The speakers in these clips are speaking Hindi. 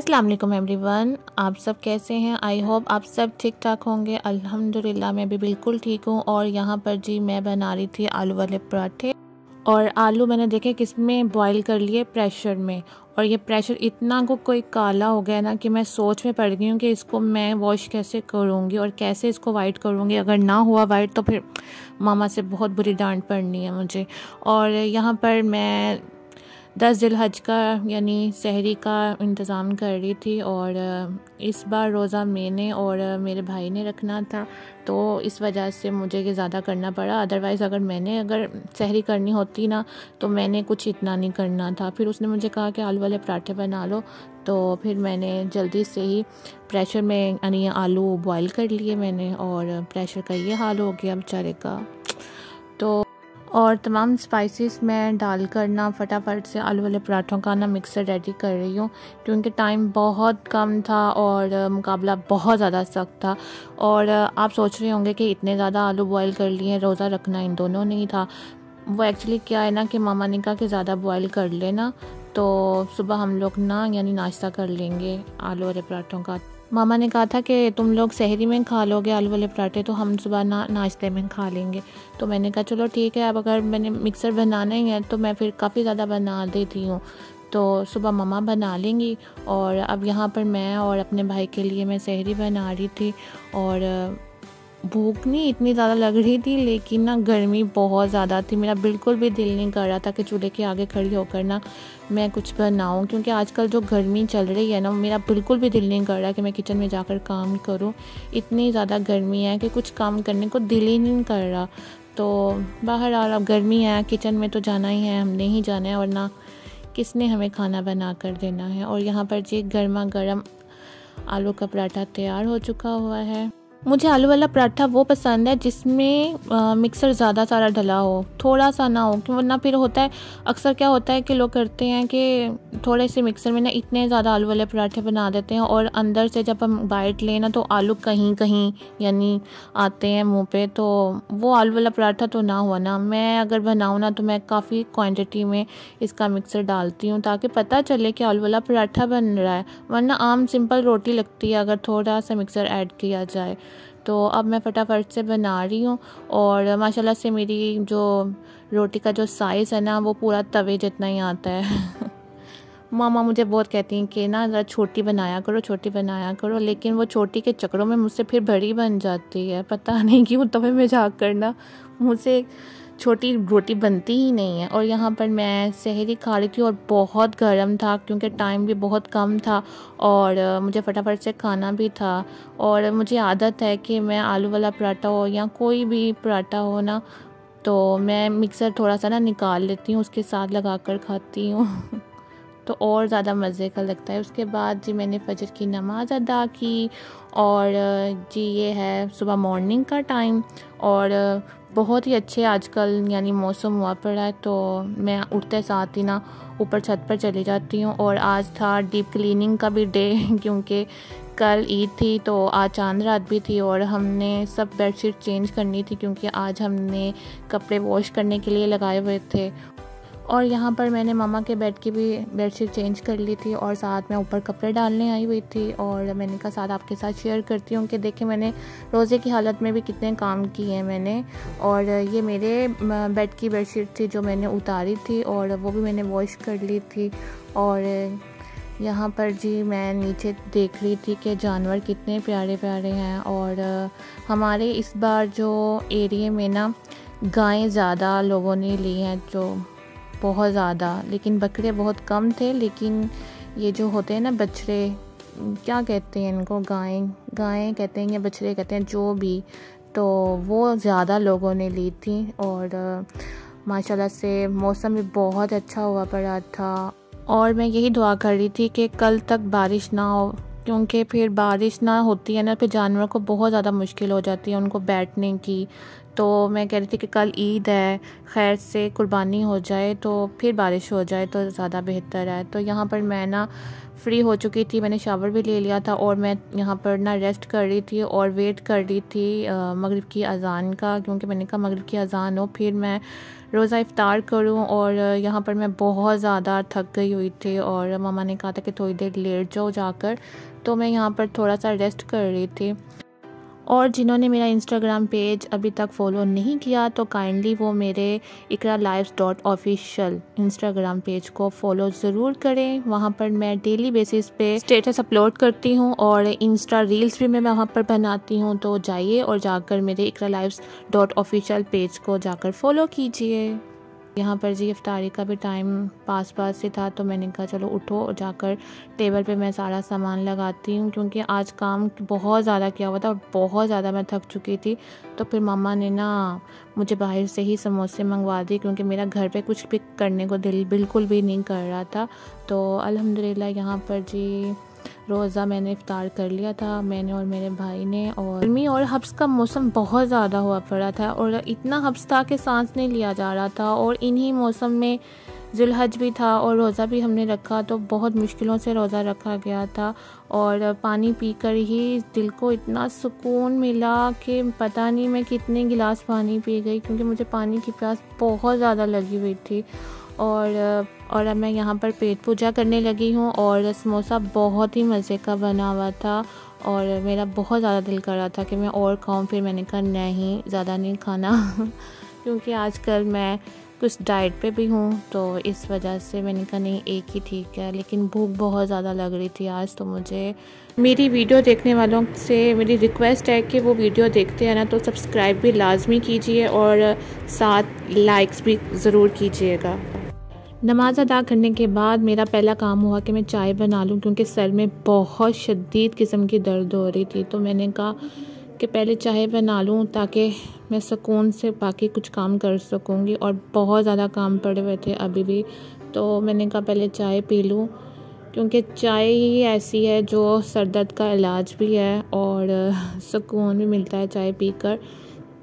अस्सलाम वालेकुम एवरीवन, आप सब कैसे हैं। आई होप आप सब ठीक ठाक होंगे। अल्हम्दुलिल्लाह मैं भी बिल्कुल ठीक हूँ। और यहाँ पर जी मैं बना रही थी आलू वाले पराठे। और आलू मैंने देखे किस में बॉईल कर लिए, प्रेशर में। और ये प्रेशर इतना को कोई काला हो गया ना कि मैं सोच में पड़ गई हूँ कि इसको मैं वॉश कैसे करूँगी और कैसे इसको वाइट करूँगी। अगर ना हुआ वाइट तो फिर मामा से बहुत बुरी डांट पड़नी है मुझे। और यहाँ पर मैं 10 ज़िलहज का यानी सहरी का इंतज़ाम कर रही थी। और इस बार रोज़ा मैंने और मेरे भाई ने रखना था, तो इस वजह से मुझे ये ज़्यादा करना पड़ा। अदरवाइज़ अगर सहरी करनी होती ना तो मैंने कुछ इतना नहीं करना था। फिर उसने मुझे कहा कि आलू वाले पराठे बना लो, तो फिर मैंने जल्दी से ही प्रेशर में यानी आलू बॉईल कर लिए मैंने। और प्रेशर का ये हाल हो गया बेचारे का। तो और तमाम स्पाइसेस मैं डाल कर ना फटाफट से आलू वाले पराठों का ना मिक्सर रेडी कर रही हूँ, क्योंकि टाइम बहुत कम था और मुकाबला बहुत ज़्यादा सख्त था। और आप सोच रहे होंगे कि इतने ज़्यादा आलू बॉईल कर लिए, रोज़ा रखना इन दोनों नहीं था। वो एक्चुअली क्या है ना कि मामा ने कहा कि ज़्यादा बॉईल कर लेना, तो सुबह हम लोग ना यानी नाश्ता कर लेंगे आलू वाले पराठों का। मामा ने कहा था कि तुम लोग सहरी में खा लोगे आलू वाले पराठे, तो हम सुबह नाश्ते में खा लेंगे। तो मैंने कहा चलो ठीक है, अब अगर मैंने मिक्सर बनाना ही है तो मैं फिर काफ़ी ज़्यादा बना देती हूँ, तो सुबह मम्मा बना लेंगी। और अब यहाँ पर मैं और अपने भाई के लिए मैं सहरी बना रही थी। और भूख नहीं इतनी ज़्यादा लग रही थी, लेकिन ना गर्मी बहुत ज़्यादा थी। मेरा बिल्कुल भी दिल नहीं कर रहा था कि चूल्हे के आगे खड़ी होकर ना मैं कुछ बनाऊं, क्योंकि आजकल जो गर्मी चल रही है ना, मेरा बिल्कुल भी दिल नहीं कर रहा कि मैं किचन में जाकर काम करूं। इतनी ज़्यादा गर्मी है कि कुछ काम करने को दिल ही नहीं कर रहा। तो बहरहाल अब गर्मी है, किचन में तो जाना ही है, हमने ही जाना है, वरना किसने हमें खाना बना कर देना है। और यहाँ पर जी गर्मा गर्म आलू का पराठा तैयार हो चुका हुआ है। मुझे आलू वाला पराठा वो पसंद है जिसमें मिक्सर ज़्यादा सारा डला हो, थोड़ा सा ना हो, क्यों वरना फिर होता है अक्सर क्या होता है कि लोग करते हैं कि थोड़े से मिक्सर में ना इतने ज़्यादा आलू वाले पराठे बना देते हैं और अंदर से जब हम बाइट लें ना तो आलू कहीं कहीं यानी आते हैं मुंह पे। तो वो आलू वाला पराठा तो ना हुआ ना। मैं अगर बनाऊँ ना तो मैं काफ़ी क्वान्टिटी में इसका मिक्सर डालती हूँ ताकि पता चले कि आलू वाला पराठा बन रहा है, वरना आम सिंपल रोटी लगती है अगर थोड़ा सा मिक्सर ऐड किया जाए। तो अब मैं फटाफट से बना रही हूँ। और माशाल्लाह से मेरी जो रोटी का जो साइज़ है ना वो पूरा तवे जितना ही आता है। मामा मुझे बहुत कहती हैं कि ना ज़रा छोटी बनाया करो, छोटी बनाया करो, लेकिन वो छोटी के चक्करों में मुझसे फिर बड़ी बन जाती है। पता नहीं क्यों तवे में झाँक करना मुझसे छोटी रोटी बनती ही नहीं है। और यहाँ पर मैं सहरी खा रही थी और बहुत गर्म था, क्योंकि टाइम भी बहुत कम था और मुझे फटाफट से खाना भी था। और मुझे आदत है कि मैं आलू वाला पराठा हो या कोई भी पराठा हो ना, तो मैं मिक्सर थोड़ा सा ना निकाल लेती हूँ, उसके साथ लगा कर खाती हूँ। तो और ज़्यादा मज़े का लगता है। उसके बाद जी मैंने फजर की नमाज़ अदा की। और जी ये है सुबह मॉर्निंग का टाइम और बहुत ही अच्छे आजकल यानी मौसम हुआ पड़ा है, तो मैं उठते साथ ही ना ऊपर छत पर चली जाती हूँ। और आज था डीप क्लीनिंग का भी डे, क्योंकि कल ईद थी तो आज चांद रात भी थी और हमने सब बेडशीट चेंज करनी थी, क्योंकि आज हमने कपड़े वॉश करने के लिए लगाए हुए थे। और यहाँ पर मैंने मामा के बेड की भी बेडशीट चेंज कर ली थी और साथ में ऊपर कपड़े डालने आई हुई थी। और मैंने कहा साथ आपके साथ शेयर करती हूँ कि देखें मैंने रोज़े की हालत में भी कितने काम किए हैं मैंने। और ये मेरे बेड की बेडशीट थी जो मैंने उतारी थी और वो भी मैंने वॉश कर ली थी। और यहाँ पर जी मैं नीचे देख रही थी कि जानवर कितने प्यारे प्यारे हैं। और हमारे इस बार जो एरिया में ना गायें ज़्यादा लोगों ने ली हैं, जो बहुत ज़्यादा, लेकिन बकरे बहुत कम थे। लेकिन ये जो होते हैं ना बछड़े, क्या कहते हैं इनको, गायें कहते हैं या बछड़े कहते हैं, जो भी, तो वो ज़्यादा लोगों ने ली थी। और माशाल्लाह से मौसम भी बहुत अच्छा हुआ पड़ा था। और मैं यही दुआ कर रही थी कि कल तक बारिश ना हो, क्योंकि फिर बारिश ना होती है ना फिर जानवर को बहुत ज़्यादा मुश्किल हो जाती है उनको बैठने की। तो मैं कह रही थी कि कल ईद है, खैर से कुर्बानी हो जाए तो फिर बारिश हो जाए तो ज़्यादा बेहतर है। तो यहाँ पर मैं ना फ्री हो चुकी थी, मैंने शावर भी ले लिया था और मैं यहाँ पर ना रेस्ट कर रही थी और वेट कर रही थी मगरिब की अज़ान का, क्योंकि मैंने कहा मगरिब की अज़ान हो फिर मैं रोज़ा इफ़्तार करूं। और यहाँ पर मैं बहुत ज़्यादा थक गई हुई थी और मम्मा ने कहा था कि थोड़ी देर लेट जाओ जाकर, तो मैं यहाँ पर थोड़ा सा रेस्ट कर रही थी। और जिन्होंने मेरा इंस्टाग्राम पेज अभी तक फॉलो नहीं किया तो काइंडली वो मेरे iqralives.official इंस्टाग्राम पेज को फॉलो ज़रूर करें। वहाँ पर मैं डेली बेसिस पे स्टेटस अपलोड करती हूँ और इंस्टा रील्स भी मैं वहाँ पर बनाती हूँ, तो जाइए और जाकर मेरे iqralives.official पेज को जाकर फॉलो कीजिए। यहाँ पर जी इफ्तारी का भी टाइम पास से था, तो मैंने कहा चलो उठो और जाकर टेबल पे मैं सारा सामान लगाती हूँ, क्योंकि आज काम बहुत ज़्यादा किया हुआ था और बहुत ज़्यादा मैं थक चुकी थी। तो फिर मम्मा ने ना मुझे बाहर से ही समोसे मंगवा दी, क्योंकि मेरा घर पे कुछ भी करने को दिल बिल्कुल भी नहीं कर रहा था। तो अल्हम्दुलिल्लाह यहाँ पर जी रोज़ा मैंने इफ़्तार कर लिया था, मैंने और मेरे भाई ने। और गर्मी और हब्स का मौसम बहुत ज़्यादा हुआ पड़ा था और इतना हब्स था कि सांस नहीं लिया जा रहा था। और इन्हीं मौसम में ज़ुल्हज भी था और रोज़ा भी हमने रखा, तो बहुत मुश्किलों से रोज़ा रखा गया था। और पानी पीकर ही दिल को इतना सुकून मिला कि पता नहीं मैं कितने गिलास पानी पी गई, क्योंकि मुझे पानी की प्यास बहुत ज़्यादा लगी हुई थी। और अब मैं यहाँ पर पेट पूजा करने लगी हूँ। और समोसा बहुत ही मज़े का बना हुआ था और मेरा बहुत ज़्यादा दिल कर रहा था कि मैं और खाऊं, फिर मैंने कहा नहीं, ज़्यादा नहीं खाना क्योंकि आजकल मैं कुछ डाइट पे भी हूँ, तो इस वजह से मैंने कहा नहीं, एक ही ठीक है। लेकिन भूख बहुत ज़्यादा लग रही थी आज, तो मुझे मेरी वीडियो देखने वालों से मेरी रिक्वेस्ट है कि वो वीडियो देखते हैं ना तो सब्सक्राइब भी लाजमी कीजिए और साथ लाइक्स भी ज़रूर कीजिएगा। नमाज़ अदा करने के बाद मेरा पहला काम हुआ कि मैं चाय बना लूं, क्योंकि सर में बहुत शदीद किस्म की दर्द हो रही थी। तो मैंने कहा कि पहले चाय बना लूं ताकि मैं सुकून से बाकी कुछ काम कर सकूंगी। और बहुत ज़्यादा काम पड़े हुए थे अभी भी, तो मैंने कहा पहले चाय पी लूं, क्योंकि चाय ही ऐसी है जो सर दर्द का इलाज भी है और सुकून भी मिलता है चाय पीकर।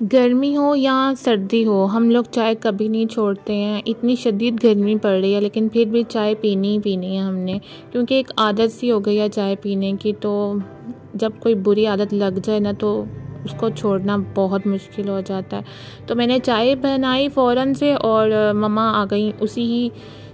गर्मी हो या सर्दी हो, हम लोग चाय कभी नहीं छोड़ते हैं। इतनी शदीद गर्मी पड़ रही है लेकिन फिर भी चाय पीनी ही पीनी है हमने, क्योंकि एक आदत सी हो गई है चाय पीने की। तो जब कोई बुरी आदत लग जाए ना तो उसको छोड़ना बहुत मुश्किल हो जाता है। तो मैंने चाय बनाई फ़ौरन से और मम्मा आ गई उसी ही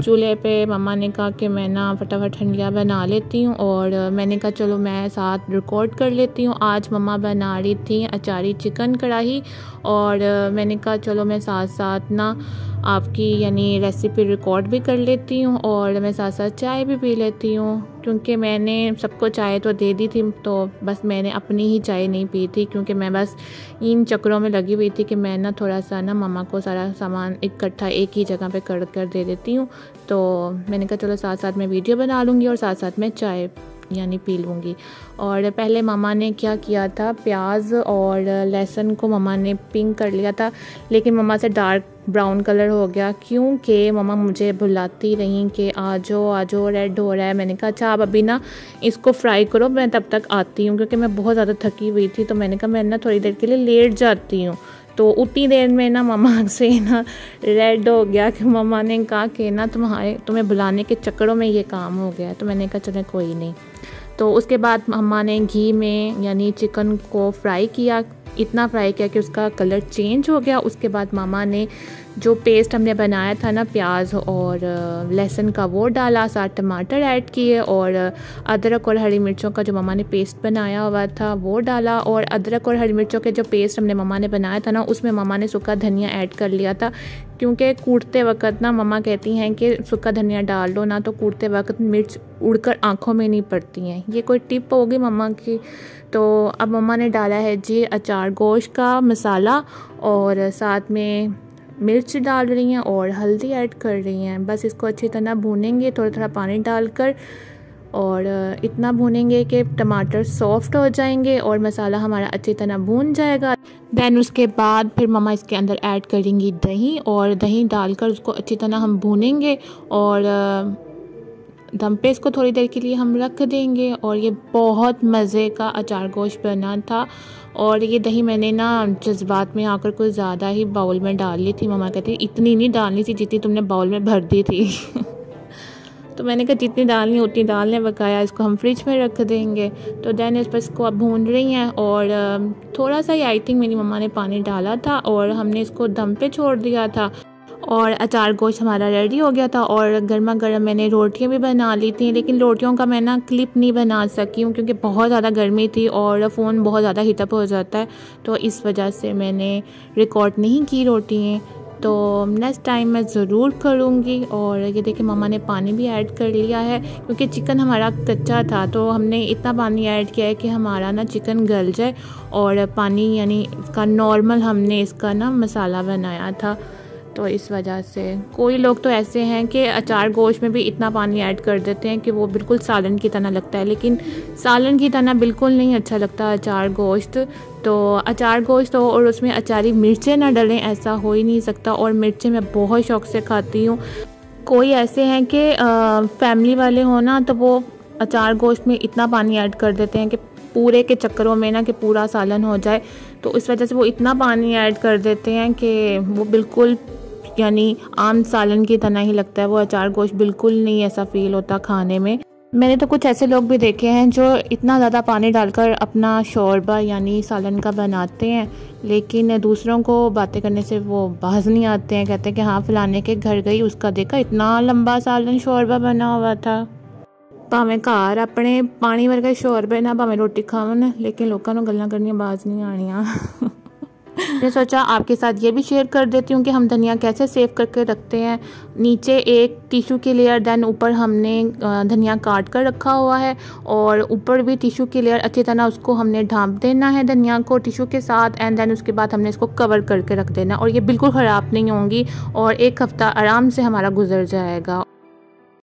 चूल्हे पे। मम्मा ने कहा कि मैं ना फटाफट ठंडिया बना लेती हूँ, और मैंने कहा चलो मैं साथ रिकॉर्ड कर लेती हूँ। आज मम्मा बना रही थी अचारी चिकन कढ़ाई, और मैंने कहा चलो मैं साथ साथ ना आपकी यानी रेसिपी रिकॉर्ड भी कर लेती हूँ और मैं साथ साथ चाय भी पी लेती हूँ, क्योंकि मैंने सबको चाय तो दे दी थी, तो बस मैंने अपनी ही चाय नहीं पी थी, क्योंकि मैं बस इन चक्करों में लगी हुई थी कि मैं ना थोड़ा सा ना मम्मा को सारा सामान इकट्ठा एक ही जगह पे कर दे देती हूँ। तो मैंने कहा चलो साथ साथ मैं वीडियो बना लूँगी और साथ साथ मैं चाय यानी पी लूँगी। और पहले मम्मा ने क्या किया था, प्याज और लहसुन को मम्मा ने पिंक कर लिया था, लेकिन मम्मा से डार्क ब्राउन कलर हो गया, क्योंकि मम्मा मुझे बुलाती रहीं कि आ जाओ रेड हो रहा है। मैंने कहा अच्छा आप अभी ना इसको फ्राई करो, मैं तब तक आती हूँ, क्योंकि मैं बहुत ज़्यादा थकी हुई थी। तो मैंने कहा मैं ना थोड़ी देर के लिए लेट जाती हूँ। तो उतनी देर में ना मम्मा से ना रेड हो गया कि मम्मा ने कहा कि ना तुम्हें बुलाने के चक्करों में ये काम हो गया। तो मैंने कहा चलो कोई नहीं। तो उसके बाद मम्मा ने घी में यानी चिकन को फ्राई किया, इतना फ्राई किया कि उसका कलर चेंज हो गया। उसके बाद मामा ने जो पेस्ट हमने बनाया था ना प्याज और लहसुन का वो डाला, साथ टमाटर ऐड किए और अदरक और हरी मिर्चों का जो मम्मा ने पेस्ट बनाया हुआ था वो डाला। और अदरक और हरी मिर्चों के जो पेस्ट हमने मम्मा ने बनाया था ना उसमें मम्मा ने सूखा धनिया ऐड कर लिया था, क्योंकि कूटते वक्त ना मम्मा कहती हैं कि सूखा धनिया डाल दो ना तो कूटते वक्त मिर्च उड़कर आँखों में नहीं पड़ती हैं। ये कोई टिप होगी मम्मा की। तो अब मम्मा ने डाला है जी अचार गोश्त का मसाला और साथ में मिर्च डाल रही हैं और हल्दी ऐड कर रही हैं। बस इसको अच्छी तरह भूनेंगे थोड़ा थोड़ा पानी डालकर, और इतना भूनेंगे कि टमाटर सॉफ्ट हो जाएंगे और मसाला हमारा अच्छी तरह भून जाएगा। दैन उसके बाद फिर मम्मा इसके अंदर ऐड करेंगी दही, और दही डालकर उसको अच्छी तरह हम भूनेंगे और दम पे इसको थोड़ी देर के लिए हम रख देंगे। और ये बहुत मज़े का अचार गोश्त बना था। और ये दही मैंने ना जज्बात में आकर कुछ ज़्यादा ही बाउल में डाल ली थी। मम्मा कहती इतनी नहीं डालनी थी जितनी तुमने बाउल में भर दी थी। तो मैंने कहा जितनी डालनी उतनी डालने, बकाया इसको हम फ्रिज में रख देंगे। तो देन इस पर इसको अब भून रही हैं और थोड़ा सा ही आई थिंक मेरी मम्मा ने पानी डाला था और हमने इसको दम पे छोड़ दिया था और अचार गोश्त हमारा रेडी हो गया था। और गर्मा गर्म मैंने रोटियां भी बना ली थी, लेकिन रोटियों का मैं ना क्लिप नहीं बना सकी हूँ क्योंकि बहुत ज़्यादा गर्मी थी और फ़ोन बहुत ज़्यादा हीटअप हो जाता है, तो इस वजह से मैंने रिकॉर्ड नहीं की रोटियाँ। तो नेक्स्ट टाइम मैं ज़रूर करूँगी। और ये देखिए मम्मा ने पानी भी ऐड कर लिया है क्योंकि चिकन हमारा कच्चा था, तो हमने इतना पानी ऐड किया है कि हमारा ना चिकन गल जाए। और पानी यानी इसका नॉर्मल हमने इसका ना मसाला बनाया था, तो इस वजह से कोई लोग तो ऐसे हैं कि अचार गोश्त में भी इतना पानी ऐड कर देते हैं कि वो बिल्कुल सालन की तरह लगता है, लेकिन सालन की तरह बिल्कुल नहीं अच्छा लगता अचार गोश्त। तो अचार गोश्त हो और उसमें अचारी मिर्चें ना डलें, ऐसा हो ही नहीं सकता। और मिर्चें मैं बहुत शौक़ से खाती हूँ। कोई ऐसे हैं कि फैमिली वाले हो ना, तो वो अचार गोश्त में इतना पानी ऐड कर देते हैं कि पूरे के चक्करों में ना कि पूरा सालन हो जाए, तो इस वजह से वो इतना पानी ऐड कर देते हैं कि वो बिल्कुल यानी आम सालन की तरह ही लगता है। वो अचार गोश्त बिल्कुल नहीं ऐसा फ़ील होता खाने में। मैंने तो कुछ ऐसे लोग भी देखे हैं जो इतना ज़्यादा पानी डालकर अपना शोरबा यानी सालन का बनाते हैं, लेकिन दूसरों को बातें करने से वो बाज नहीं आते हैं। कहते हैं कि हाँ फलाने के घर गई, उसका देखा इतना लंबा सालन शोरबा बना हुआ था। भावें घर अपने पानी वर्गा शोरबे ना भावें रोटी खावन, लेकिन लोगों को गल्लां करनियां बाज नहीं आनियां। मैंने सोचा आपके साथ ये भी शेयर कर देती हूँ कि हम धनिया कैसे सेव करके रखते हैं। नीचे एक टिशू की लेयर, देन ऊपर हमने धनिया काट कर रखा हुआ है और ऊपर भी टिशू की लेयर अच्छी तरह उसको हमने ढांप देना है धनिया को टिशू के साथ। एंड देन उसके बाद हमने इसको कवर करके रख देना और ये बिल्कुल ख़राब नहीं होंगी और एक हफ़्ता आराम से हमारा गुजर जाएगा।